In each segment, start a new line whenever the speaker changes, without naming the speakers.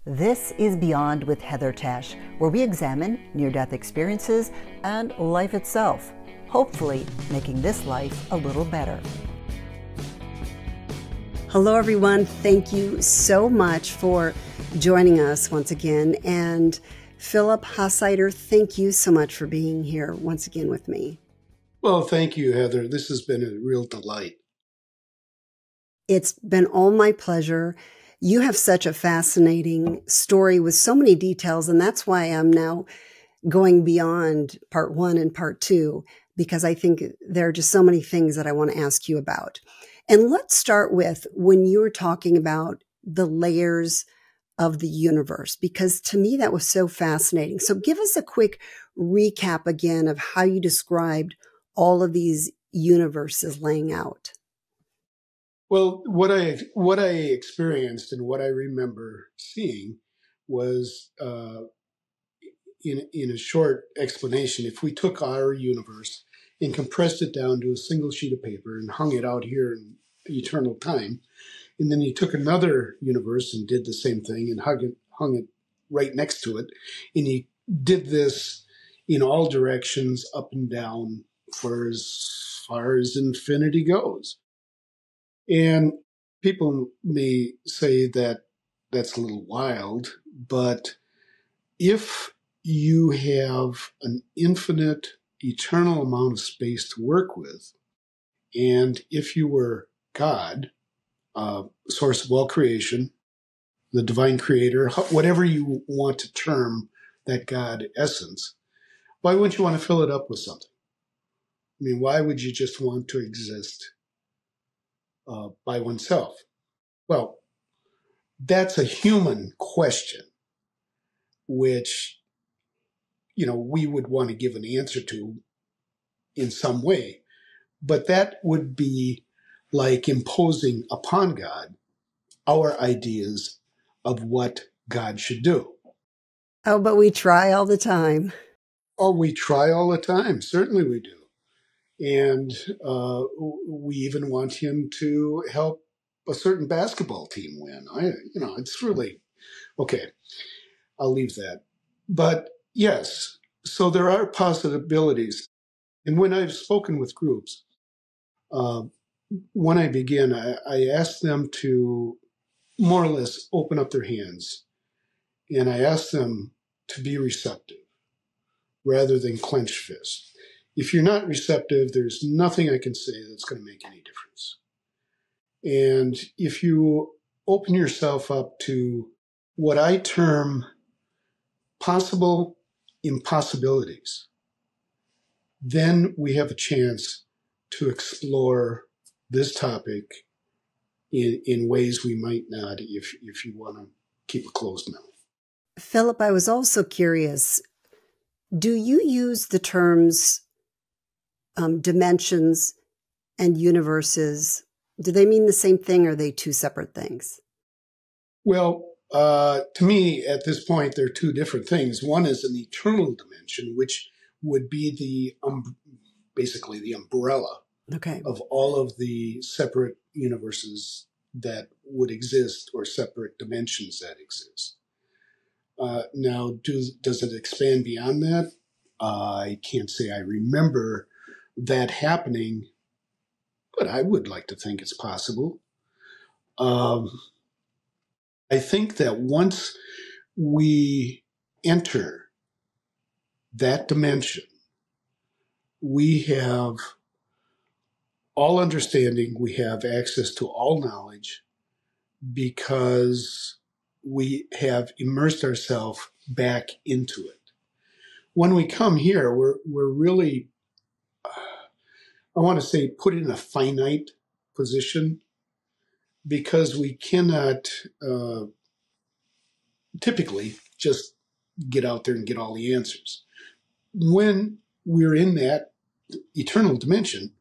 This is Beyond with Heather Tesch, where we examine near-death experiences and life itself, hopefully making this life a little better.
Hello, everyone. Thank you so much for joining us once again. And Philip Hasheider, thank you so much for being here once again with me.
Well, thank you, Heather. This has been a real delight.
It's been all my pleasure. You have such a fascinating story with so many details, and that's why I'm now going beyond part one and part two, because I think there are just so many things that I want to ask you about. And let's start with when you were talking about the layers of the universe, because to me that was so fascinating. So give us a quick recap again of how you described all of these universes laying out.
Well, what I experienced and what I remember seeing was, in a short explanation, if we took our universe and compressed it down to a single sheet of paper and hung it out here in eternal time, and then you took another universe and did the same thing and hung it right next to it, and you did this in all directions, up and down, for as far as infinity goes. And people may say that that's a little wild, but if you have an infinite, eternal amount of space to work with, and if you were God, source of all creation, the divine creator, whatever you want to term that God essence, why wouldn't you want to fill it up with something? I mean, why would you just want to exist by oneself? Well, that's a human question, which, we would want to give an answer to in some way. But that would be like imposing upon God our ideas of what God should do.
Oh, but we try all the time.
Oh, we try all the time. Certainly we do. And we even want him to help a certain basketball team win. It's really, okay, I'll leave that. But yes, so there are possibilities. And when I've spoken with groups, when I begin, I ask them to more or less open up their hands. And I ask them to be receptive rather than clench fists. If you're not receptive, there's nothing I can say that's going to make any difference. And if you open yourself up to what I term possible impossibilities, then we have a chance to explore this topic in ways we might not if you want to keep a closed mouth.
Philip, I was also curious, do you use the terms dimensions and universes? Do they mean the same thing, or are they two separate things?
Well, to me, at this point, they're two different things. One is an eternal dimension, which would be basically the umbrella of all of the separate universes that would exist, or separate dimensions that exist. Now, does it expand beyond that? I can't say I remember that happening, but I would like to think it's possible. I think that once we enter that dimension, we have all understanding, we have access to all knowledge, because we have immersed ourselves back into it. When we come here, we're really, I want to say, put in a finite position, because we cannot typically just get out there and get all the answers. When we're in that eternal dimension,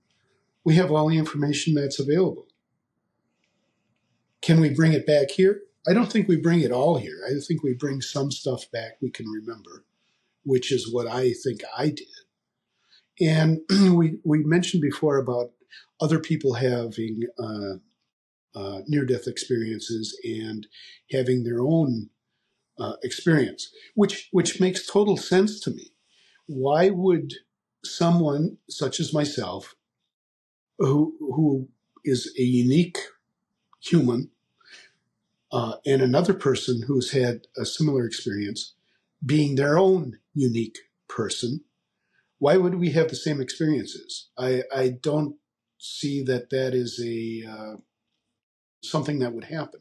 we have all the information that's available. Can we bring it back here? I don't think we bring it all here. I think we bring some stuff back we can remember, which is what I think I did. And we mentioned before about other people having near-death experiences and having their own experience, which makes total sense to me. Why would someone such as myself, who is a unique human, and another person who's had a similar experience, being their own unique person, why would we have the same experiences? I don't see that is a something that would happen,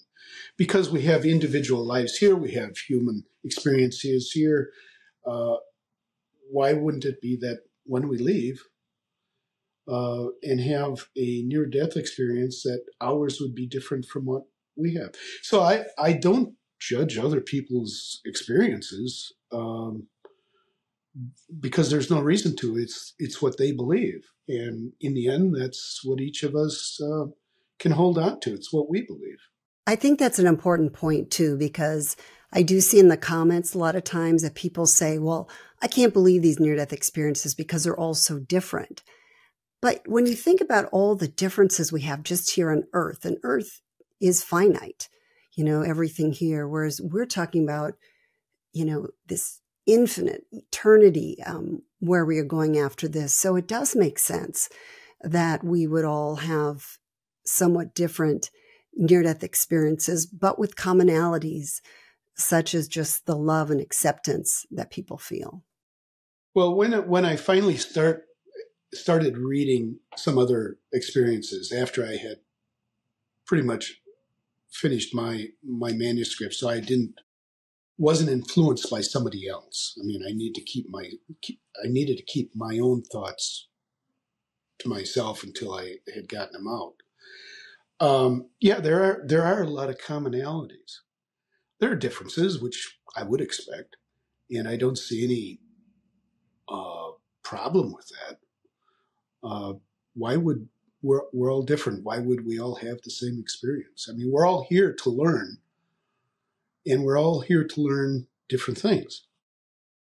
because we have individual lives here, we have human experiences here. Why wouldn't it be that when we leave and have a near-death experience, that ours would be different from what we have? So I don't judge other people's experiences, because there's no reason to. It's what they believe, and in the end, that's what each of us can hold on to. It's what we believe.
I think that's an important point too, because I do see in the comments a lot of times that people say, well, I can't believe these near-death experiences because they're all so different. But when you think about all the differences we have just here on Earth, and Earth is finite, everything here, whereas we're talking about, this infinite eternity, where we are going after this. So it does make sense that we would all have somewhat different near-death experiences, but with commonalities such as just the love and acceptance that people feel.
Well, when I finally started reading some other experiences after I had pretty much finished my manuscript, so I wasn't influenced by somebody else. I mean, I needed to keep my own thoughts to myself until I had gotten them out. There are a lot of commonalities. There are differences, which I would expect, and I don't see any problem with that. We're all different? Why would we all have the same experience? I mean, we're all here to learn, and we're all here to learn different things.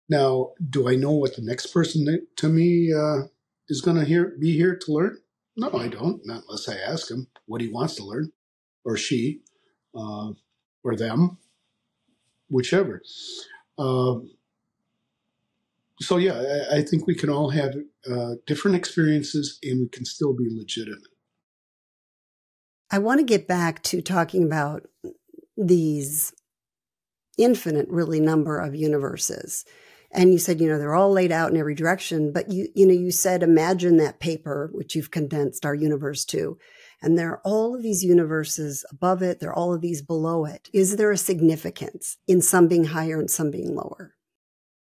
Now, do I know what the next person to me is going to be here to learn? No, I don't, not unless I ask him what he wants to learn, or she, or them, whichever. So yeah, I think we can all have different experiences, and we can still be legitimate.
I want to get back to talking about these infinite, really, number of universes. And you said, they're all laid out in every direction, but you said, imagine that paper, which you've condensed our universe to, and there are all of these universes above it. There are all of these below it. Is there a significance in some being higher and some being lower?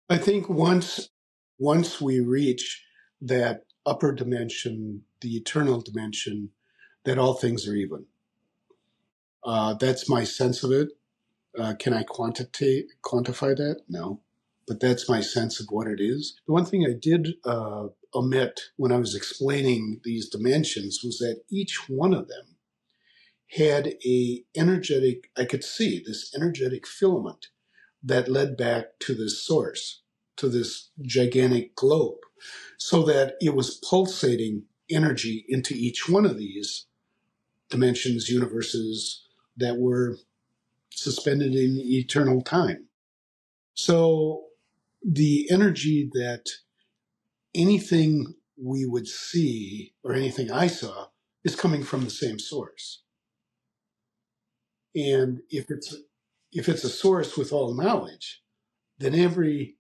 I think once we reach that upper dimension, the eternal dimension, that all things are even. That's my sense of it. Can I quantify that? No. But that's my sense of what it is. The one thing I did omit when I was explaining these dimensions was that each one of them had I could see this energetic filament that led back to this source, to this gigantic globe, so that it was pulsating energy into each one of these dimensions, universes that were suspended in eternal time. So the energy that anything we would see, or anything I saw, is coming from the same source. And if it's a source with all knowledge, then every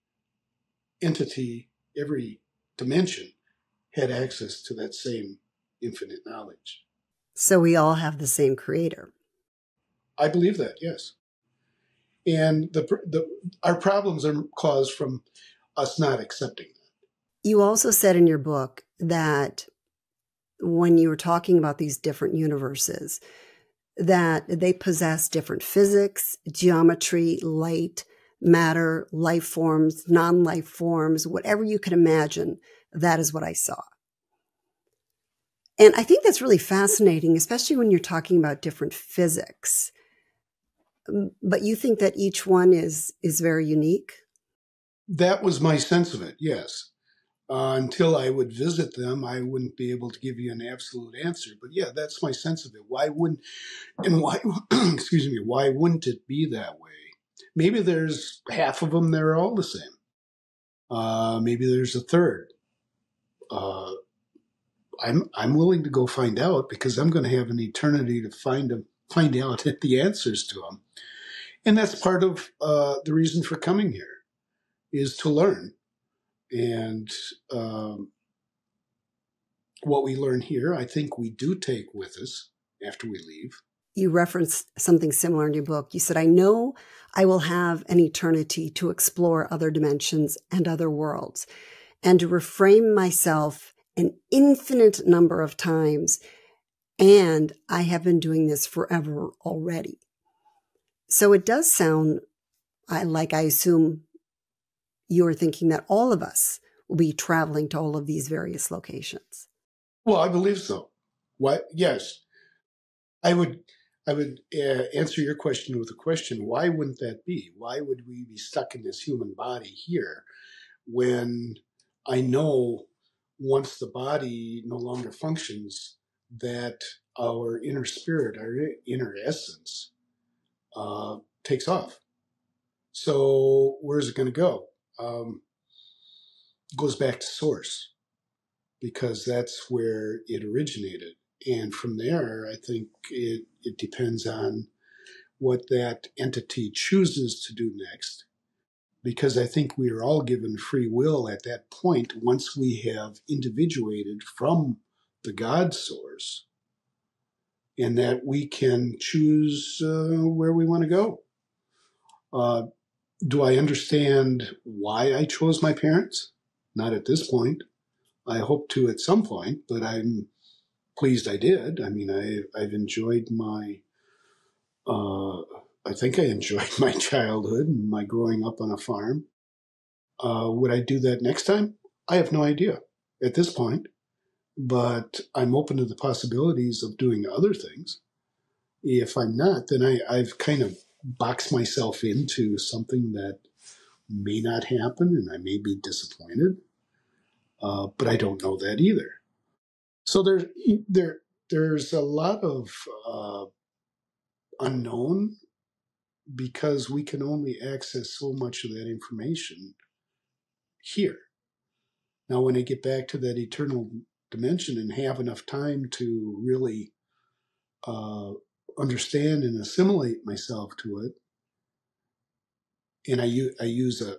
entity, every dimension had access to that same infinite knowledge.
So we all have the same creator.
I believe that, yes. And our problems are caused from us not accepting that.
You also said in your book that when you were talking about these different universes, that they possess different physics, geometry, light, matter, life forms, non-life forms, whatever you can imagine. That is what I saw. And I think that's really fascinating, especially when you're talking about different physics. But you think that each one is very unique?
That was my sense of it, yes. Until I would visit them, I wouldn't be able to give you an absolute answer. But yeah, that's my sense of it. Why wouldn't it be that way? Maybe there's half of them that are all the same. Maybe there's a third. I'm willing to go find out, because I'm going to have an eternity to find out the answers to them. And that's part of the reason for coming here, is to learn. And what we learn here, I think we do take with us after we leave.
You referenced something similar in your book. You said, I know I will have an eternity to explore other dimensions and other worlds, and to reframe myself an infinite number of times. And I have been doing this forever already. So it does sound like, I assume you're thinking that all of us will be traveling to all of these various locations.
Well, I believe so. Why? Yes. I would answer your question with a question. Why wouldn't that be? Why would we be stuck in this human body here when I know once the body no longer functions, that our inner spirit, our inner essence, takes off? So where's it going to go? It goes back to source, because that's where it originated. And from there, I think it depends on what that entity chooses to do next, because I think we are all given free will at that point once we have individuated from the God source, and that we can choose where we want to go. Do I understand why I chose my parents? Not at this point. I hope to at some point, but I'm pleased I did. I mean, I've enjoyed I think I enjoyed my childhood and my growing up on a farm. Would I do that next time? I have no idea at this point, but I'm open to the possibilities of doing other things. If I'm not, then I've kind of boxed myself into something that may not happen, and I may be disappointed, but I don't know that either. So there's a lot of unknown, because we can only access so much of that information here. Now, when I get back to that eternal dimension and have enough time to really understand and assimilate myself to it, and I use a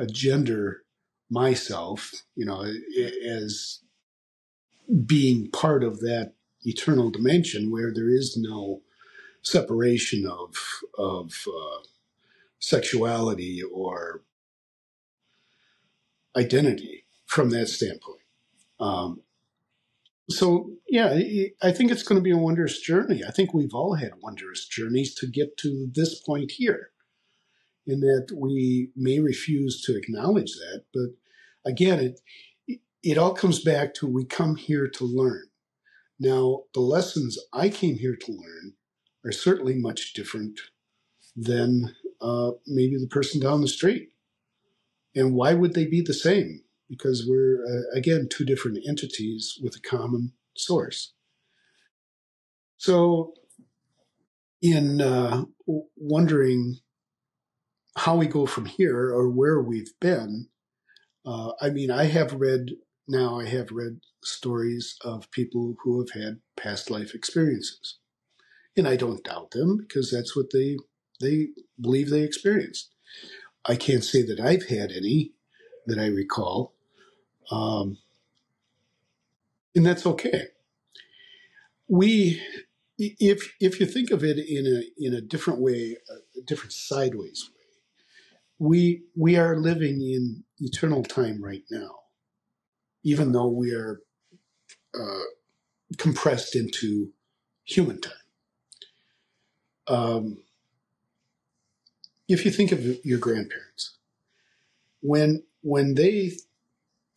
gender myself, as being part of that eternal dimension where there is no separation of sexuality or identity from that standpoint. So, yeah, I think it's going to be a wondrous journey. I think we've all had wondrous journeys to get to this point here, in that we may refuse to acknowledge that. But again, it all comes back to, we come here to learn. Now, the lessons I came here to learn are certainly much different than maybe the person down the street. And why would they be the same? Because we're, again, two different entities with a common source. So in wondering how we go from here, or where we've been, I have read stories of people who have had past life experiences. And I don't doubt them, because that's what they believe they experienced. I can't say that I've had any that I recall. And that's okay. If you think of it in a different way, a different sideways way, we are living in eternal time right now, even though we are compressed into human time. If you think of your grandparents, when they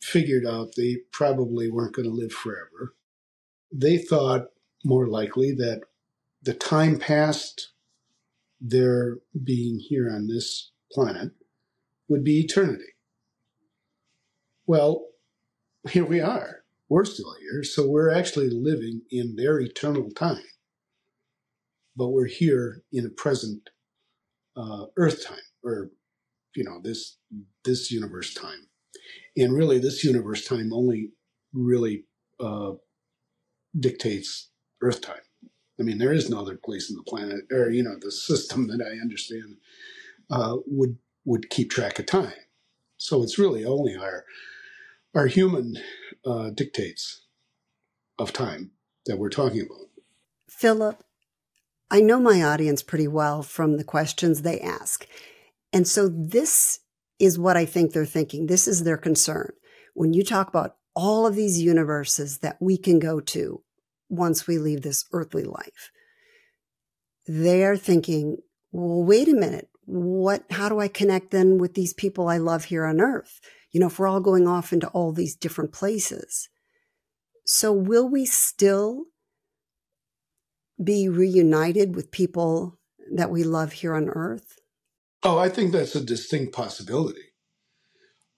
figured out they probably weren't going to live forever, they thought more likely that the time past their being here on this planet would be eternity. Well, here we are. We're still here, so we're actually living in their eternal time. but we're here in a present Earth time, or this universe time. And really, this universe time only really dictates Earth time. I mean, there is no other place in the planet, or the system that I understand would keep track of time. So it's really only our human dictates of time that we're talking about.
Philip, I know my audience pretty well from the questions they ask. And so this is what I think they're thinking. This is their concern. When you talk about all of these universes that we can go to once we leave this earthly life, they're thinking, well, wait a minute. How do I connect then with these people I love here on Earth? If we're all going off into all these different places. So will we still be reunited with people that we love here on Earth?
Oh, I think that's a distinct possibility.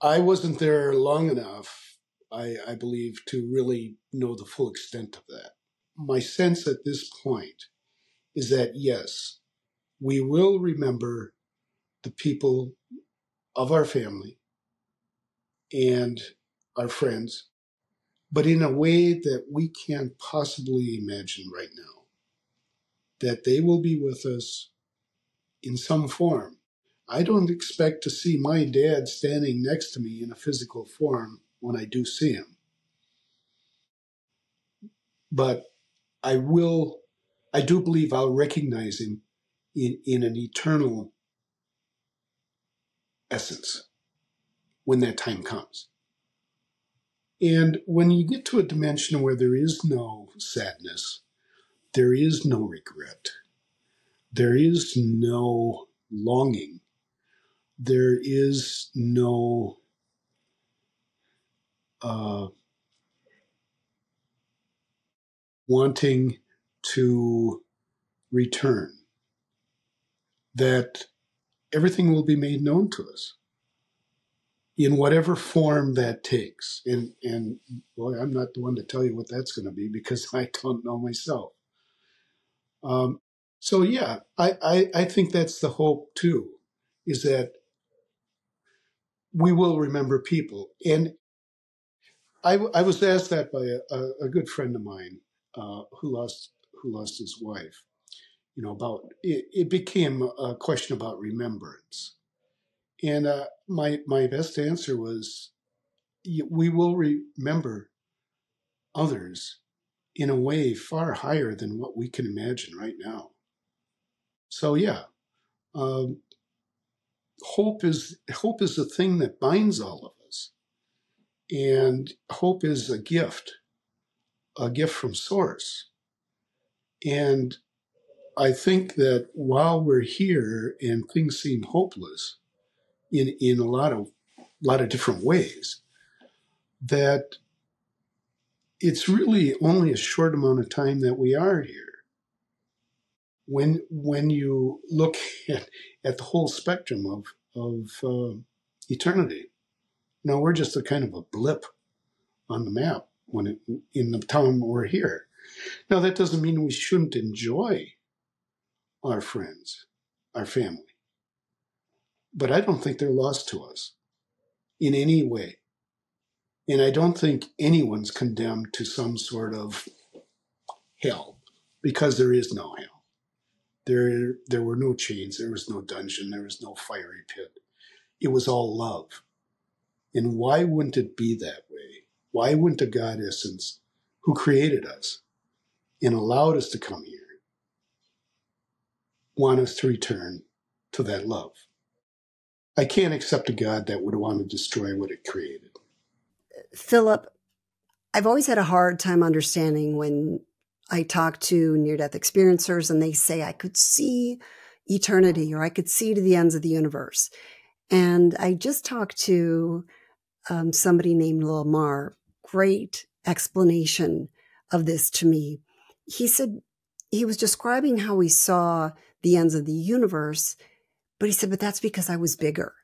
I wasn't there long enough, I believe, to really know the full extent of that. My sense at this point is that, yes, we will remember the people of our family and our friends, but in a way that we can't possibly imagine right now, that they will be with us in some form. I don't expect to see my dad standing next to me in a physical form when I do see him. But I do believe I'll recognize him in an eternal essence when that time comes. And when you get to a dimension where there is no sadness, there is no regret, there is no longing, there is no wanting to return, that everything will be made known to us in whatever form that takes. And boy, I'm not the one to tell you what that's going to be because I don't know myself. So yeah, I think that's the hope too, is that we will remember people. And I was asked that by a good friend of mine who lost his wife. About it became a question about remembrance. And my best answer was, we will remember others in a way far higher than what we can imagine right now. So yeah, um, hope is the thing that binds all of us, and hope is a gift from Source. And I think that while we're here and things seem hopeless in a lot of different ways, that it's really only a short amount of time that we are here. When you look at the whole spectrum of eternity, we're just a kind of a blip on the map in the time we're here. Now that doesn't mean we shouldn't enjoy our friends, our family, but I don't think they're lost to us in any way. And I don't think anyone's condemned to some sort of hell, because there is no hell. There were no chains, there was no dungeon, there was no fiery pit. It was all love. And why wouldn't it be that way? Why wouldn't a God essence who created us and allowed us to come here want us to return to that love? I can't accept a God that would want to destroy what it created.
Philip, I've always had a hard time understanding when I talk to near-death experiencers and they say, I could see eternity, or I could see to the ends of the universe. And I just talked to somebody named Lamar. Great explanation of this to me. He said he was describing how he saw the ends of the universe, but he said, but that's because I was bigger.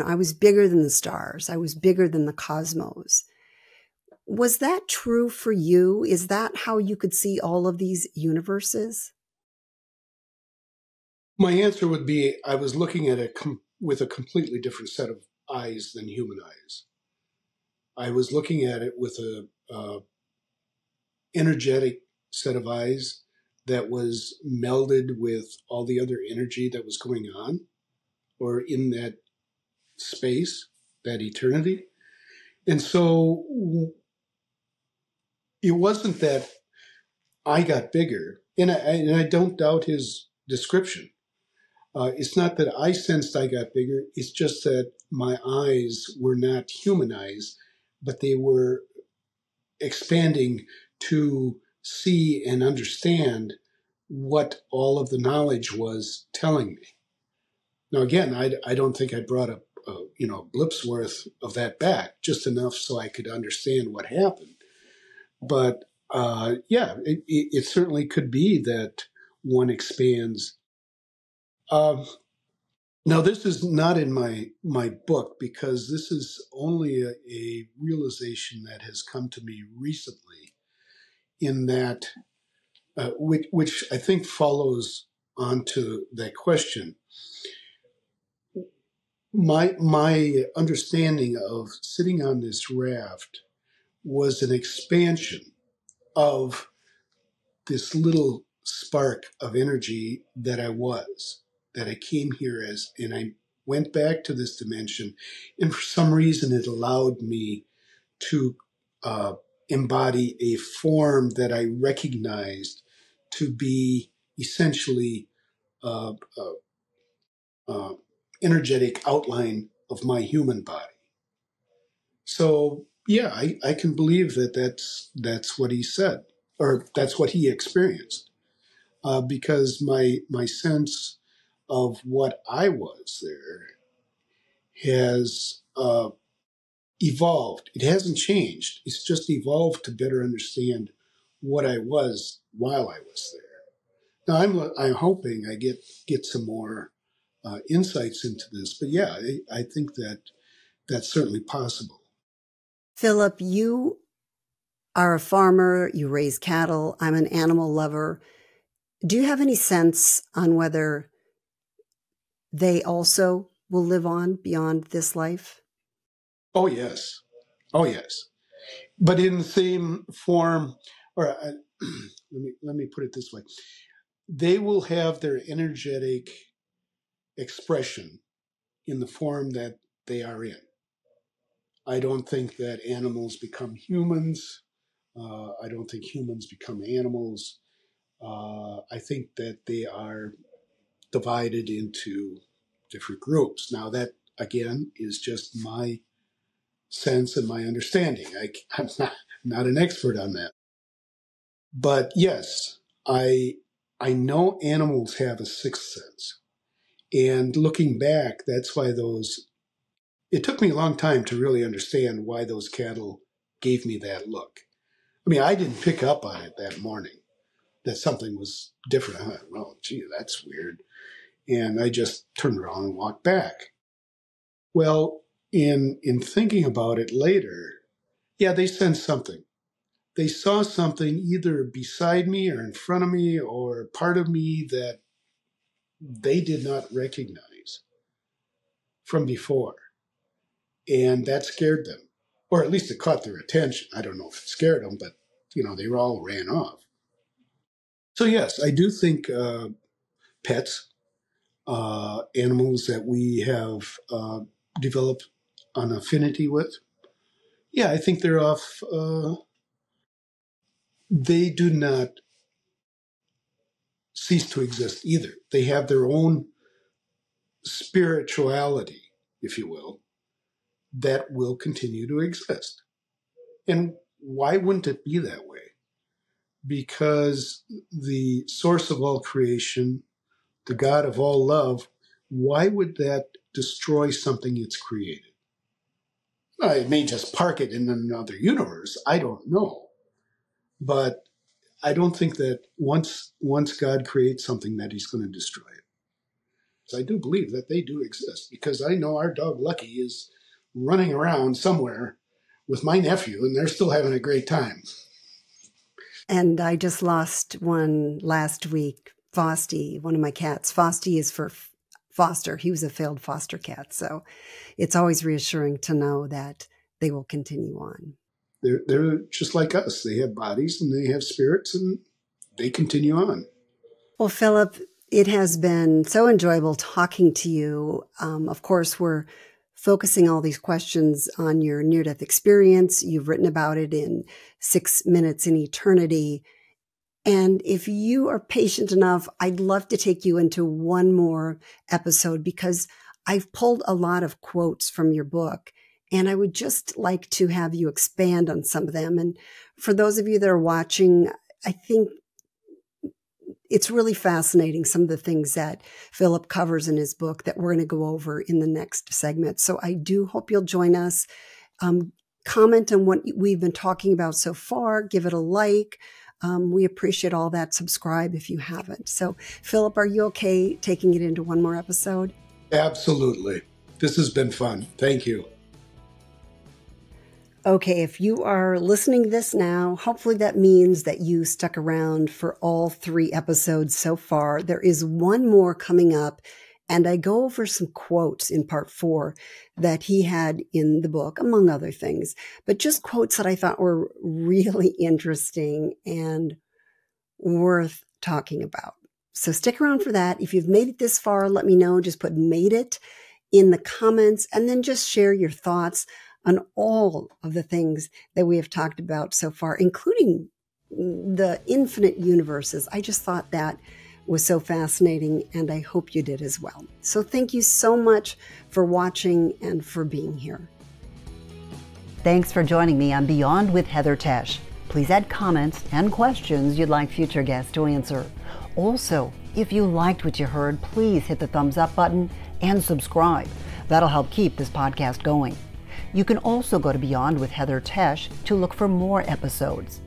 I was bigger than the stars. I was bigger than the cosmos. Was that true for you? Is that how you could see all of these universes?
My answer would be I was looking at it with a completely different set of eyes than human eyes. I was looking at it with a energetic set of eyes that was melded with all the other energy that was going on or in that space, that eternity. And so it wasn't that I got bigger, and I don't doubt his description. It's not that I sensed I got bigger. It's just that my eyes were not human eyes, but they were expanding to see and understand what all of the knowledge was telling me. Now, again, I don't think I brought a blip's worth of that back, just enough so I could understand what happened. But it certainly could be that one expands. Now, this is not in my book because this is only a realization that has come to me recently. In that, which I think follows onto that question. My understanding of sitting on this raft was an expansion of this little spark of energy that I came here as, and I went back to this dimension, and for some reason it allowed me to embody a form that I recognized to be essentially uh, energetic outline of my human body. So yeah, I can believe that that's what he said, or that's what he experienced, because my sense of what I was there has evolved. It hasn't changed. It's just evolved to better understand what I was while I was there. Now I'm hoping I get some more insights into this, but yeah, I think that that's certainly possible.
Philip, you are a farmer, you raise cattle, I'm an animal lover. Do you have any sense on whether they also will live on beyond this life?
Oh yes, oh yes, but in the same form, or let me put it this way: they will have their energetic expression in the form that they are in. I don't think that animals become humans. I don't think humans become animals. I think that they are divided into different groups. Now, that again is just my sense and my understanding. I'm not an expert on that. But yes, I know animals have a sixth sense. And looking back, that's why it took me a long time to really understand why those cattle gave me that look. I mean, I didn't pick up on it that morning, that something was different. I thought, well, gee, that's weird. And I just turned around and walked back. Well, in thinking about it later, yeah, they sensed something. They saw something either beside me or in front of me or part of me that they did not recognize from before. And that scared them, or at least it caught their attention. I don't know if it scared them, but they all ran off. So yes, I do think pets, animals that we have developed an affinity with. Yeah, I think they're off. They do not cease to exist either. They have their own spirituality, if you will, that will continue to exist. And why wouldn't it be that way? Because the source of all creation, the God of all love, why would that destroy something it's created? It may just park it in another universe. I don't know. But I don't think that once God creates something that he's going to destroy it. So I do believe that they do exist because I know our dog Lucky is running around somewhere with my nephew and they're still having a great time.
And I just lost one last week Fosty, one of my cats. Fosty is for foster. He was a failed foster cat. So it's always reassuring to know that they will continue on.
They're just like us. They have bodies and they have spirits and they continue on.
Well, Philip, it has been so enjoyable talking to you. Of course, we're focusing all these questions on your near-death experience. You've written about it in 6 Minutes in Eternity. And if you are patient enough, I'd love to take you into one more episode because I've pulled a lot of quotes from your book, and I would just like to have you expand on some of them. And for those of you that are watching, I think it's really fascinating, some of the things that Philip covers in his book that we're going to go over in the next segment. So I do hope you'll join us. Comment on what we've been talking about so far. Give it a like. We appreciate all that. Subscribe if you haven't. So, Philip, are you okay taking it into one more episode?
Absolutely. This has been fun. Thank you.
Okay, if you are listening to this now, hopefully that means that you stuck around for all 3 episodes so far. There is one more coming up, and I go over some quotes in part 4 that he had in the book, among other things, but just quotes that I thought were really interesting and worth talking about. So stick around for that. If you've made it this far, let me know. Just put "made it" in the comments, and then just share your thoughts on all of the things that we have talked about so far, including the infinite universes. I just thought that was so fascinating, and I hope you did as well. So thank you so much for watching and for being here.
Thanks for joining me on Beyond with Heather Tesch. Please add comments and questions you'd like future guests to answer. Also, if you liked what you heard, please hit the thumbs up button and subscribe. That'll help keep this podcast going. You can also go to Beyond with Heather Tesch to look for more episodes.